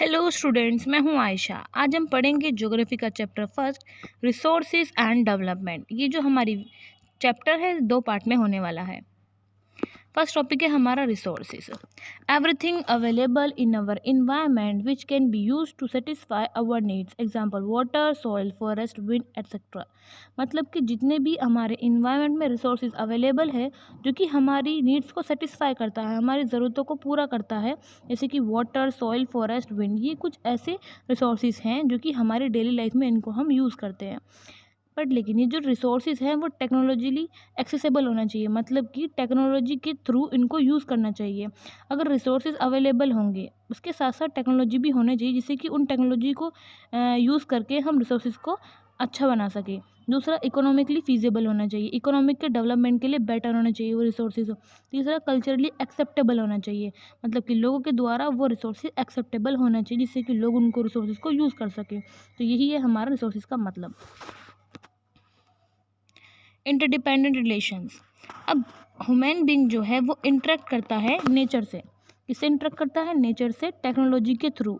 Hello students, मैं हूं आयशा। आज हम पढ़ेंगे ज्योग्राफी का chapter first, resources and development. ये जो हमारी चैप्टर है 2 पार्ट में होने वाला है। फर्स्ट टॉपिक है हमारा resources. Everything available in our environment which can be use to satisfy our needs, example water, soil, forest, wind etcetera. मतलब कि जितने भी हमारे इन्वायरमेंट में रिसोर्सेज अवेलेबल है जो कि हमारी नीड्स को सेटिस्फाई करता है, हमारी ज़रूरतों को पूरा करता है, जैसे कि वाटर, सॉइल, फॉरेस्ट, विंड, ये कुछ ऐसे रिसोर्सेज हैं जो कि हमारी डेली लाइफ में इनको हम यूज़ करते हैं। बट लेकिन ये जो रिसोर्सेज हैं वो टेक्नोलॉजीली एक्सेसिबल होना चाहिए, मतलब कि टेक्नोलॉजी के थ्रू इनको यूज़ करना चाहिए। अगर रिसोर्सेज अवेलेबल होंगे उसके साथ साथ टेक्नोलॉजी भी होनी चाहिए, जिससे कि उन टेक्नोलॉजी को यूज़ करके हम रिसोर्सेज को अच्छा बना सकें। दूसरा, इकोनॉमिकली फीजिबल होना चाहिए, इकोनॉमिक के डेवलपमेंट के लिए बेटर होना चाहिए वो रिसोर्सेज। तीसरा, कल्चरली एक्सेप्टेबल होना चाहिए, मतलब कि लोगों के द्वारा वो रिसोर्सेज एक्सेप्टेबल होना चाहिए, जिससे कि लोग उनको रिसोर्सेज को यूज़ कर सकें। तो यही है हमारा रिसोर्सेज का मतलब। Interdependent relations. अब ह्यूमन बीइंग जो है वो इंटरेक्ट करता है नेचर से। किससे इंटरेक्ट करता है? नेचर से, टेक्नोलॉजी के थ्रू।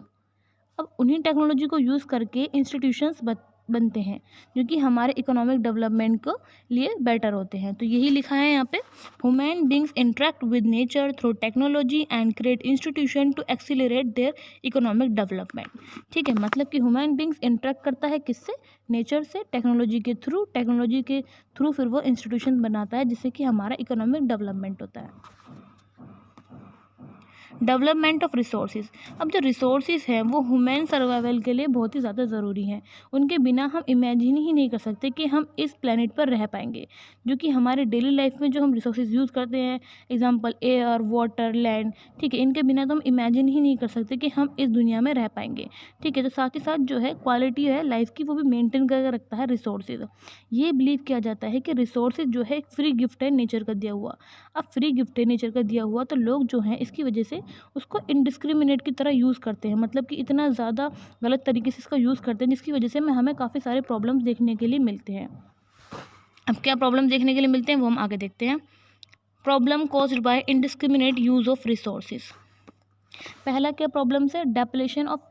अब उन्हीं टेक्नोलॉजी को यूज़ करके इंस्टीट्यूशंस बनते हैं जो कि हमारे इकोनॉमिक डेवलपमेंट को लिए बेटर होते हैं। तो यही लिखा है यहाँ पे, human beings interact with nature through technology and create institution to accelerate their economic development. ठीक है, मतलब कि ह्यूमन बींग्स इंटरेक्ट करता है किससे? नेचर से, टेक्नोलॉजी के थ्रू। टेक्नोलॉजी के थ्रू फिर वो इंस्टीट्यूशन बनाता है जिससे कि हमारा इकोनॉमिक डेवलपमेंट होता है। Development of resources. अब जो रिसोर्सेज हैं वो ह्यूमन सर्वाइवल के लिए बहुत ही ज़्यादा ज़रूरी हैं। उनके बिना हम इमेजिन ही नहीं कर सकते कि हम इस प्लेनेट पर रह पाएंगे। जो कि हमारे डेली लाइफ में जो हम रिसोर्सेज यूज़ करते हैं, एग्जांपल एयर, वाटर, लैंड, ठीक है, इनके बिना तो हम इमेजिन ही नहीं कर सकते कि हम इस दुनिया में रह पाएंगे। ठीक है, तो साथ ही साथ जो है क्वालिटी है लाइफ की वो भी मेनटेन करके रखता है रिसोर्सेज। ये बिलीव किया जाता है कि रिसोर्सेज जो है एक फ्री गिफ्ट है नेचर का दिया हुआ। अब फ्री गिफ्ट है नेचर का दिया हुआ, तो लोग जो हैं इसकी वजह से उसको इनडिस्क्रिमिनेट की तरह यूज़ करते हैं, मतलब कि इतना ज़्यादा गलत तरीके से इसका यूज़ करते हैं जिसकी वजह से हमें काफ़ी सारे प्रॉब्लम्स देखने के लिए मिलते हैं। अब क्या प्रॉब्लम देखने के लिए मिलते हैं वो हम आगे देखते हैं। Problem caused by indiscriminate use of resources. पहला क्या प्रॉब्लम्स है? Depletion of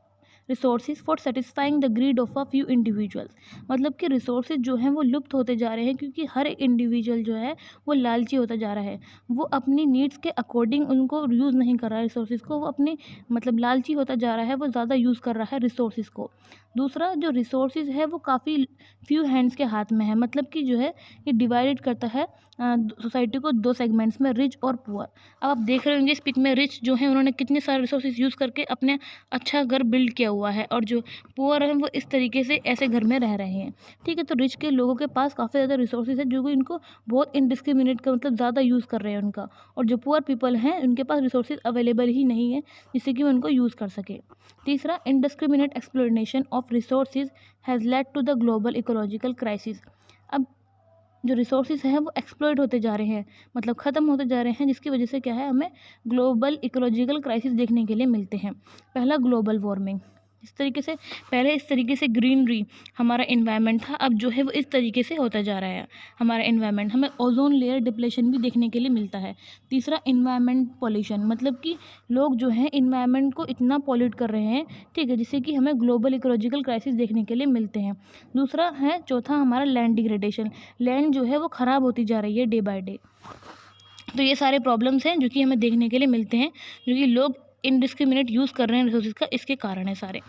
resources for satisfying the greed of a few individuals. मतलब कि रिसोर्सेज जो हैं वो लुप्त होते जा रहे हैं क्योंकि हर एक इंडिविजुअल जो है वो लालची होता जा रहा है। वो अपनी नीड्स के अकॉर्डिंग उनको यूज़ नहीं कर रहा है रिसोर्सेज को, वो अपने मतलब लालची होता जा रहा है, वो ज़्यादा यूज़ कर रहा है रिसोर्सेज को। दूसरा, जो रिसोर्सेज है वो काफ़ी फ्यू हैंड्स के हाथ में है, मतलब कि जो है ये डिवाइडेड करता है सोसाइटी को 2 सेगमेंट्स में, रिच और पुअर। अब आप देख रहे होंगे इस पिक में, रिच जो है उन्होंने कितने सारे रिसोर्सेज यूज़ करके अपने अच्छा घर बिल्ड किया हुआ है, और जो पुअर हैं वो इस तरीके से ऐसे घर में रह रहे हैं। ठीक है, तो रिच के लोगों के पास काफ़ी ज़्यादा रिसोर्सेज है जो कि इनको बहुत इनडिस्क्रिमिनेट का मतलब ज़्यादा यूज़ कर रहे हैं उनका, और जो पुअर पीपल हैं उनके पास रिसोर्सेज अवेलेबल ही नहीं है जिससे कि वो उनको यूज़ कर सके। तीसरा, indiscriminate exploitation of resources has led to the global ecological crisis. अब जो रिसोर्सेज हैं वो एक्सप्लॉइट होते जा रहे हैं, मतलब ख़त्म होते जा रहे हैं, जिसकी वजह से क्या है, हमें ग्लोबल इकोलॉजिकल क्राइसिस देखने के लिए मिलते हैं। पहला, ग्लोबल वार्मिंग। इस तरीके से पहले इस तरीके से ग्रीनरी हमारा इन्वायरमेंट था, अब जो है वो इस तरीके से होता जा रहा है हमारा इन्वायरमेंट। हमें ओजोन लेयर डिप्लेशन भी देखने के लिए मिलता है। तीसरा, इन्वायरमेंट पॉल्यूशन, मतलब कि लोग जो हैं इन्वायरमेंट को इतना पॉल्यूट कर रहे हैं, ठीक है, जिससे कि हमें ग्लोबल इकोलॉजिकल क्राइसिस देखने के लिए मिलते हैं। दूसरा है, चौथा हमारा लैंड डिग्रेडेशन। लैंड जो है वो ख़राब होती जा रही है डे बाय डे। तो ये सारे प्रॉब्लम्स हैं जो कि हमें देखने के लिए मिलते हैं, जो कि लोग इनडिस्क्रिमिनेट यूज़ कर रहे हैं रिसोर्सेज का, इसके कारण है सारे।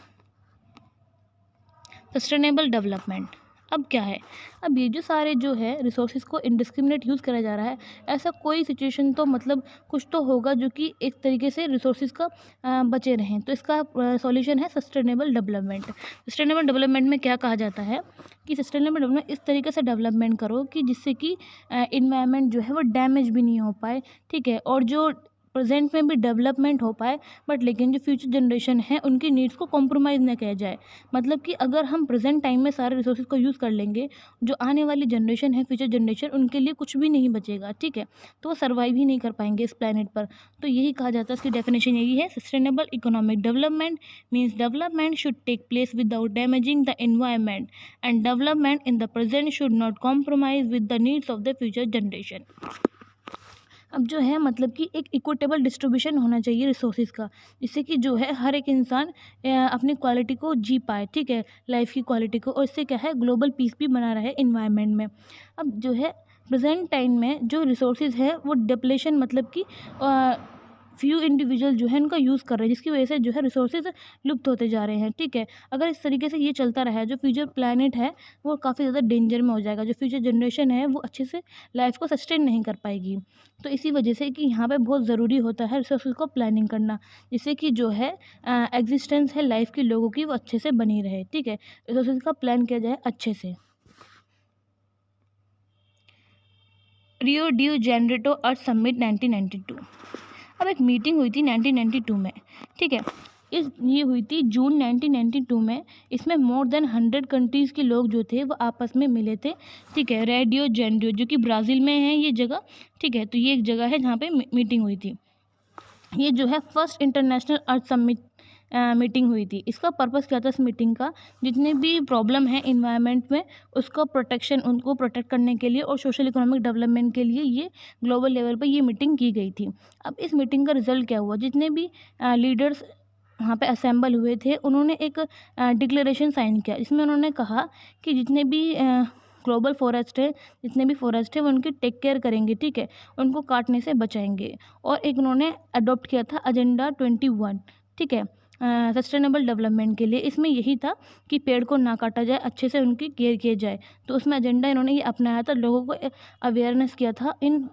Sustainable development. अब क्या है, अब ये जो सारे जो है रिसोर्सेज को इनडिस्क्रिमिनेट यूज़ करा जा रहा है, ऐसा कोई सिचुएशन तो मतलब कुछ तो होगा जो कि एक तरीके से रिसोर्सेज का बचे रहें। तो इसका सॉल्यूशन है सस्टेनेबल डेवलपमेंट। सस्टेनेबल डेवलपमेंट में क्या कहा जाता है कि सस्टेनेबल डेवलपमेंट इस तरीके से डेवलपमेंट करो कि जिससे कि इन्वायरमेंट जो है वो डैमेज भी नहीं हो पाए, ठीक है, और जो प्रेजेंट में भी डेवलपमेंट हो पाए, बट लेकिन जो फ्यूचर जनरेशन है उनकी नीड्स को कॉम्प्रोमाइज़ ना किया जाए। मतलब कि अगर हम प्रेजेंट टाइम में सारे रिसोर्सेज को यूज़ कर लेंगे, जो आने वाली जनरेशन है, फ्यूचर जनरेशन, उनके लिए कुछ भी नहीं बचेगा, ठीक है, तो वो सर्वाइव ही नहीं कर पाएंगे इस प्लेनेट पर। तो यही कहा जाता है, इसकी डेफिनेशन यही है, sustainable economic development means development should take place without damaging the environment, and development in the present should not compromise with the needs of the future generation. अब जो है मतलब कि एक इक्विटेबल डिस्ट्रीब्यूशन होना चाहिए रिसोर्सेज का, जिससे कि जो है हर एक इंसान अपनी क्वालिटी को जी पाए, ठीक है, लाइफ की क्वालिटी को, और इससे क्या है ग्लोबल पीस भी बना रहे इन्वायरमेंट में। अब जो है प्रेजेंट टाइम में जो रिसोर्सेज है वो डिप्लेशन मतलब कि फ्यू इंडिविजुअल जो है उनका यूज़ कर रहे हैं, जिसकी वजह से जो है रिसोर्सेज लुप्त होते जा रहे हैं, ठीक है। अगर इस तरीके से ये चलता रहा, जो फ्यूचर प्लानट है वो काफ़ी ज़्यादा डेंजर में हो जाएगा, जो फ्यूचर जनरेशन है वो अच्छे से लाइफ को सस्टेन नहीं कर पाएगी। तो इसी वजह से कि यहाँ पे बहुत ज़रूरी होता है रिसोर्सेज को प्लानिंग करना, जिससे कि जो है एग्जिस्टेंस है लाइफ के लोगों की वो अच्छे से बनी रहे, ठीक है। रिसोर्सेज का प्लान किया जाए अच्छे से। रियो डी जेनरेटो अर्थ समिट 1992। अब एक मीटिंग हुई थी 1992 में, ठीक है। ये हुई थी जून 1992 में। इसमें मोर देन 100 कंट्रीज़ के लोग जो थे वो आपस में मिले थे, ठीक है। रेडियो जेनरियो जो कि ब्राज़ील में है ये जगह, ठीक है। तो ये एक जगह है जहाँ पे मीटिंग हुई थी। ये जो है फर्स्ट इंटरनेशनल अर्थ समिट मीटिंग हुई थी। इसका पर्पस क्या था इस मीटिंग का, जितने भी प्रॉब्लम है इन्वायरमेंट में उसका प्रोटेक्शन, उनको प्रोटेक्ट करने के लिए और सोशल इकोनॉमिक डेवलपमेंट के लिए ये ग्लोबल लेवल पर ये मीटिंग की गई थी। अब इस मीटिंग का रिजल्ट क्या हुआ, जितने भी लीडर्स वहाँ पे असेंबल हुए थे उन्होंने एक डिक्लेरेशन साइन किया। इसमें उन्होंने कहा कि जितने भी ग्लोबल फॉरेस्ट है, जितने भी फॉरेस्ट है वो उनकी टेक केयर करेंगे, ठीक है, उनको काटने से बचाएंगे। और एक उन्होंने अडॉप्ट किया था एजेंडा 21, ठीक है, सस्टेनेबल डेवलपमेंट के लिए। इसमें यही था कि पेड़ को ना काटा जाए, अच्छे से उनकी केयर किया जाए। तो उसमें एजेंडा इन्होंने ये अपनाया था, लोगों को अवेयरनेस किया था इन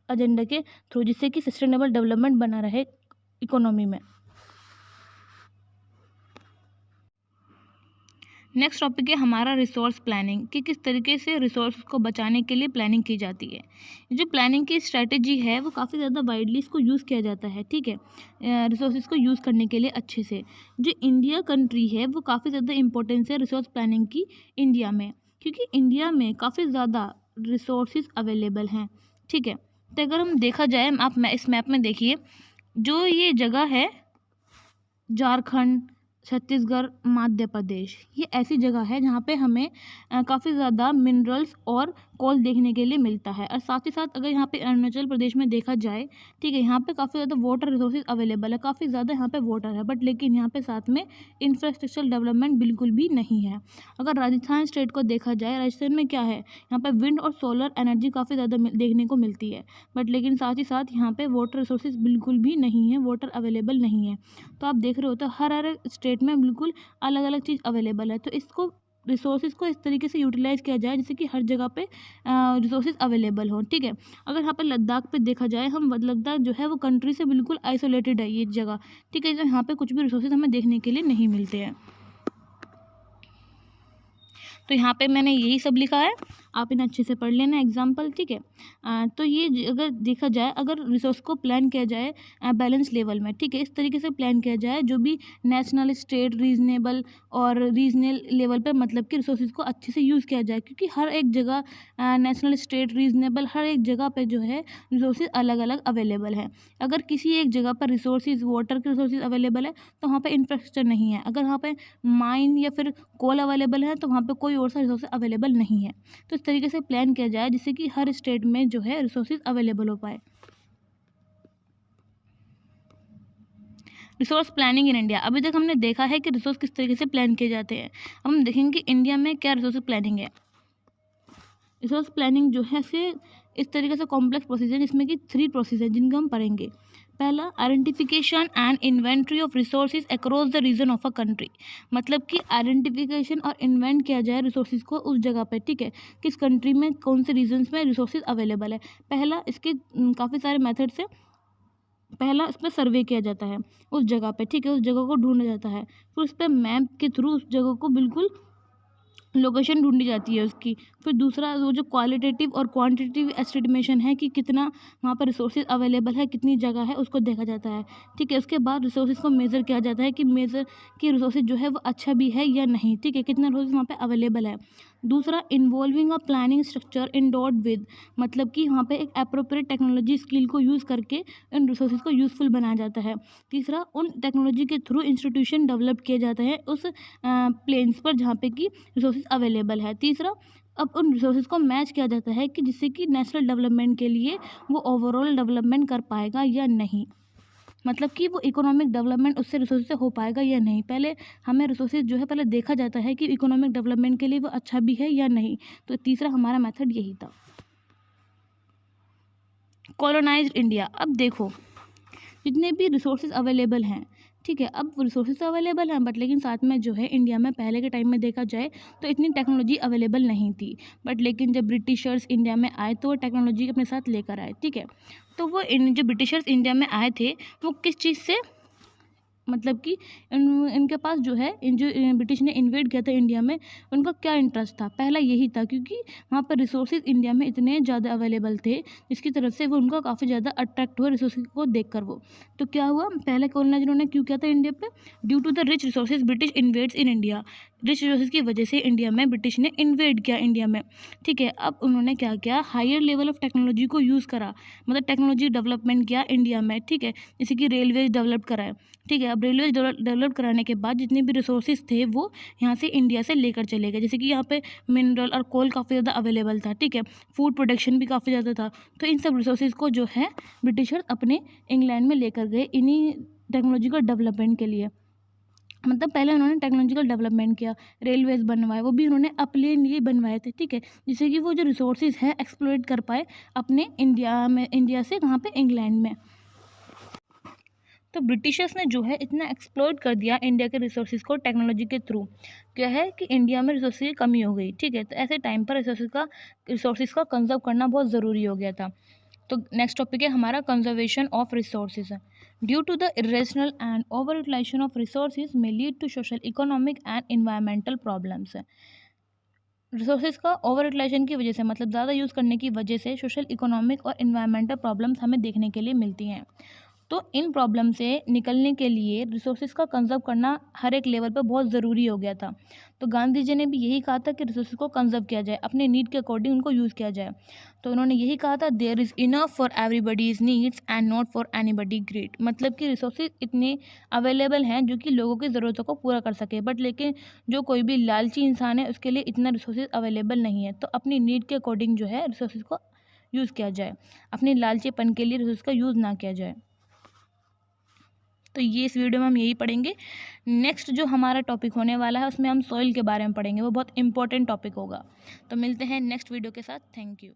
एजेंडा के थ्रू, जिससे कि सस्टेनेबल डेवलपमेंट बना रहे इकोनॉमी में। नेक्स्ट टॉपिक है हमारा रिसोर्स प्लानिंग, कि किस तरीके से रिसोर्स को बचाने के लिए प्लानिंग की जाती है। जो प्लानिंग की स्ट्रैटेजी है वो काफ़ी ज़्यादा वाइडली इसको यूज़ किया जाता है, ठीक है, रिसोर्सेज को यूज़ करने के लिए अच्छे से। जो इंडिया कंट्री है वो काफ़ी ज़्यादा इंपॉर्टेंस है रिसोर्स प्लानिंग की इंडिया में, क्योंकि इंडिया में काफ़ी ज़्यादा रिसोर्सेज अवेलेबल हैं, ठीक है। तो अगर हम देखा जाए, आप इस मैप में देखिए, जो ये जगह है झारखंड, छत्तीसगढ़, मध्य प्रदेश, ये ऐसी जगह है जहाँ पे हमें काफ़ी ज़्यादा मिनरल्स और कोल देखने के लिए मिलता है। और साथ ही साथ अगर यहाँ पे अरुणाचल प्रदेश में देखा जाए, ठीक है, यहाँ पे काफ़ी ज़्यादा वाटर रिसोर्सेज अवेलेबल है, काफ़ी ज़्यादा यहाँ पे वाटर है, बट लेकिन यहाँ पे साथ में इंफ्रास्ट्रक्चर डेवलपमेंट बिल्कुल भी नहीं है। अगर राजस्थान स्टेट को देखा जाए, राजस्थान में क्या है, यहाँ पर विंड और सोलर एनर्जी काफ़ी ज़्यादा देखने को मिलती है, बट लेकिन साथ ही साथ यहाँ पर वाटर रिसोर्सेज बिल्कुल भी नहीं है, वाटर अवेलेबल नहीं है। तो आप देख रहे हो तो हर स्टेट में बिल्कुल अलग अलग चीज़ अवेलेबल है। तो इसको रिसोर्सेज को इस तरीके से यूटिलाइज़ किया जाए जैसे कि हर जगह पे रिसोर्सेज अवेलेबल हो, ठीक है। अगर यहाँ पे लद्दाख पे देखा जाए, हम लद्दाख जो है वो कंट्री से बिल्कुल आइसोलेटेड है ये जगह, ठीक है, तो यहाँ पे कुछ भी रिसोर्सेज हमें देखने के लिए नहीं मिलते हैं। तो यहाँ पे मैंने यही सब लिखा है, आप इन्हें अच्छे से पढ़ लेना एग्जाम्पल, ठीक है। तो ये अगर देखा जाए, अगर रिसोर्स को प्लान किया जाए बैलेंस लेवल में, ठीक है, इस तरीके से प्लान किया जाए जो भी नेशनल, स्टेट, रीजनेबल और रीजनल लेवल पर मतलब कि रिसोर्सेज को अच्छे से यूज़ किया जाए, क्योंकि हर एक जगह नेशनल, स्टेट, रीजनेबल, हर एक जगह पे जो है रिसोर्सेज अलग अलग अवेलेबल है। अगर किसी एक जगह पर रिसोर्सेज, वाटर के रिसोर्सेज अवेलेबल है तो वहाँ पर इंफ्रास्ट्रक्चर नहीं है। अगर वहाँ पर माइन या फिर कोल अवेलेबल है तो वहाँ पर कोई और सा रिसोर्स अवेलेबल नहीं है। तो इस तरीके से प्लान किया जाए जिससे कि हर स्टेट में जो है रिसोर्सेज अवेलेबल हो पाए। रिसोर्स प्लानिंग इन इंडिया, अभी तक हमने देखा है कि रिसोर्स किस तरीके से प्लान किए जाते हैं। अब हम देखेंगे कि इंडिया में क्या रिसोर्स प्लानिंग है। रिसोर्स प्लानिंग जो है फिर इस तरीके से कॉम्प्लेक्स प्रोसेस है, जिसमें कि 3 प्रोसेस है जिनको हम पढ़ेंगे। पहला, identification and inventory of resources across the region of a country, मतलब कि आइडेंटिफिकेशन और इन्वेंट किया जाए रिसोर्सेज को उस जगह पे, ठीक है, किस कंट्री में कौन से रीजन्स में रिसोर्सेज अवेलेबल है। पहला, इसके काफ़ी सारे मेथड से, पहला इस पर सर्वे किया जाता है उस जगह पे, ठीक है, उस जगह को ढूंढा जाता है, फिर उस पर मैप के थ्रू उस जगह को बिल्कुल लोकेशन ढूंढी जाती है उसकी। फिर दूसरा, वो जो क्वालिटेटिव और क्वांटिटेटिव एस्टिमेशन है कि कितना वहाँ पर रिसोर्सेज अवेलेबल है, कितनी जगह है, उसको देखा जाता है, ठीक है। उसके बाद रिसोर्सेज को मेज़र किया जाता है कि मेज़र कि रिसोर्सेज जो है वो अच्छा भी है या नहीं, ठीक है, कितना रिसोर्सेज वहाँ पे अवेलेबल है। दूसरा, involving a planning structure in dot with, मतलब कि वहाँ पे एक अप्रोप्रिएट टेक्नोलॉजी स्किल को यूज़ करके इन रिसोर्सेज को यूज़फुल बनाया जाता है। तीसरा, उन टेक्नोलॉजी के थ्रू इंस्टीट्यूशन डेवलप किए जाते हैं उस प्लेन्स पर जहाँ पे कि रिसोर्सेज अवेलेबल है। तीसरा, अब उन रिसोर्सेज को मैच किया जाता है कि जिससे कि नेशनल डेवलपमेंट के लिए वो ओवरऑल डेवलपमेंट कर पाएगा या नहीं, मतलब कि वो इकोनॉमिक डेवलपमेंट उससे रिसोर्स से हो पाएगा या नहीं। पहले हमें रिसोर्सेज जो है पहले देखा जाता है कि इकोनॉमिक डेवलपमेंट के लिए वो अच्छा भी है या नहीं। तो तीसरा हमारा मेथड यही था। Colonised India. अब देखो जितने भी रिसोर्सेज अवेलेबल हैं, ठीक है, अब रिसोर्सेज तो अवेलेबल हैं बट लेकिन साथ में जो है इंडिया में पहले के टाइम में देखा जाए तो इतनी टेक्नोलॉजी अवेलेबल नहीं थी। बट लेकिन जब ब्रिटिशर्स इंडिया में आए तो वो टेक्नोलॉजी अपने साथ लेकर आए, ठीक है। तो वो जो ब्रिटिशर्स इंडिया में आए थे वो किस चीज़ से, मतलब कि इनके पास जो है जो ब्रिटिश ने इन्वेड किया था इंडिया में, उनका क्या इंटरेस्ट था, पहला यही था क्योंकि वहाँ पर रिसोर्सेज इंडिया में इतने ज़्यादा अवेलेबल थे जिसकी तरफ से वो उनका काफ़ी ज़्यादा अट्रैक्ट हुआ रिसोर्सेज को देखकर वो। तो क्या हुआ, पहले कॉलोनाइजर उन्होंने क्यों किया था इंडिया पे, due to the rich resources British invades in India. Rich resources की वजह से इंडिया में ब्रिटिश ने इन्वेड किया इंडिया में, ठीक है। अब उन्होंने क्या किया, हायर लेवल ऑफ टेक्नोलॉजी को यूज़ करा, मतलब टेक्नोलॉजी डेवलपमेंट किया इंडिया में, ठीक है। जैसे कि रेलवेज डेवलप कराए, ठीक है। अब रेलवे डेवलप कराने के बाद जितने भी रिसोर्सेज थे वो यहाँ से इंडिया से लेकर चले गए। जैसे कि यहाँ पे मिनरल और कोल काफ़ी ज़्यादा अवेलेबल था, ठीक है। फूड प्रोडक्शन भी काफ़ी ज़्यादा था। तो इन सब रिसोर्सेज को जो है ब्रिटिशर्स अपने इंग्लैंड में लेकर गए इन्हीं टेक्नोलॉजिकल डेवलपमेंट के लिए। मतलब पहले उन्होंने टेक्नोलॉजिकल डेवलपमेंट किया, रेलवेज बनवाए, वो भी उन्होंने अपने लिए बनवाए थे, ठीक है। जिससे कि वो जो रिसोर्सेज है एक्सप्लॉइट कर पाए अपने इंडिया में, इंडिया से कहाँ पे, इंग्लैंड में। तो ब्रिटिशर्स ने जो है इतना एक्सप्लॉइट कर दिया इंडिया के रिसोर्सेज को टेक्नोलॉजी के थ्रू, क्या है कि इंडिया में रिसोर्सेज की कमी हो गई, ठीक है। तो ऐसे टाइम पर रिसोर्सेज का कंजर्व करना बहुत ज़रूरी हो गया था। तो नेक्स्ट टॉपिक है हमारा conservation of resources. Due to the irrational and over utilization of resources में lead to social, economic and environmental problems. Resources का ओवर यूटिलाइजेशन की वजह से, मतलब ज़्यादा यूज़ करने की वजह से सोशल, इकोनॉमिक और इन्वायरमेंटल प्रॉब्लम्स हमें देखने के लिए मिलती हैं। तो इन प्रॉब्लम से निकलने के लिए रिसोर्सेज का कंजर्व करना हर एक लेवल पर बहुत ज़रूरी हो गया था। तो गांधी जी ने भी यही कहा था कि रिसोर्सेज को कंजर्व किया जाए, अपने नीड के अकॉर्डिंग उनको यूज़ किया जाए। तो उन्होंने यही कहा था, there is enough for everybody's needs and not for anybody greed. मतलब कि रिसोर्सेज इतने अवेलेबल हैं जो कि लोगों की ज़रूरतों को पूरा कर सके, बट लेकिन जो कोई भी लालची इंसान है उसके लिए इतना रिसोर्सेज अवेलेबल नहीं है। तो अपनी नीड के अकॉर्डिंग जो है रिसोर्सेज को यूज़ किया जाए, अपने लालचीपन के लिए रिसोर्स का यूज़ ना किया जाए। तो ये इस वीडियो में हम यही पढ़ेंगे। नेक्स्ट जो हमारा टॉपिक होने वाला है उसमें हम सॉइल के बारे में पढ़ेंगे, वो बहुत इंपॉर्टेंट टॉपिक होगा। तो मिलते हैं नेक्स्ट वीडियो के साथ। Thank you.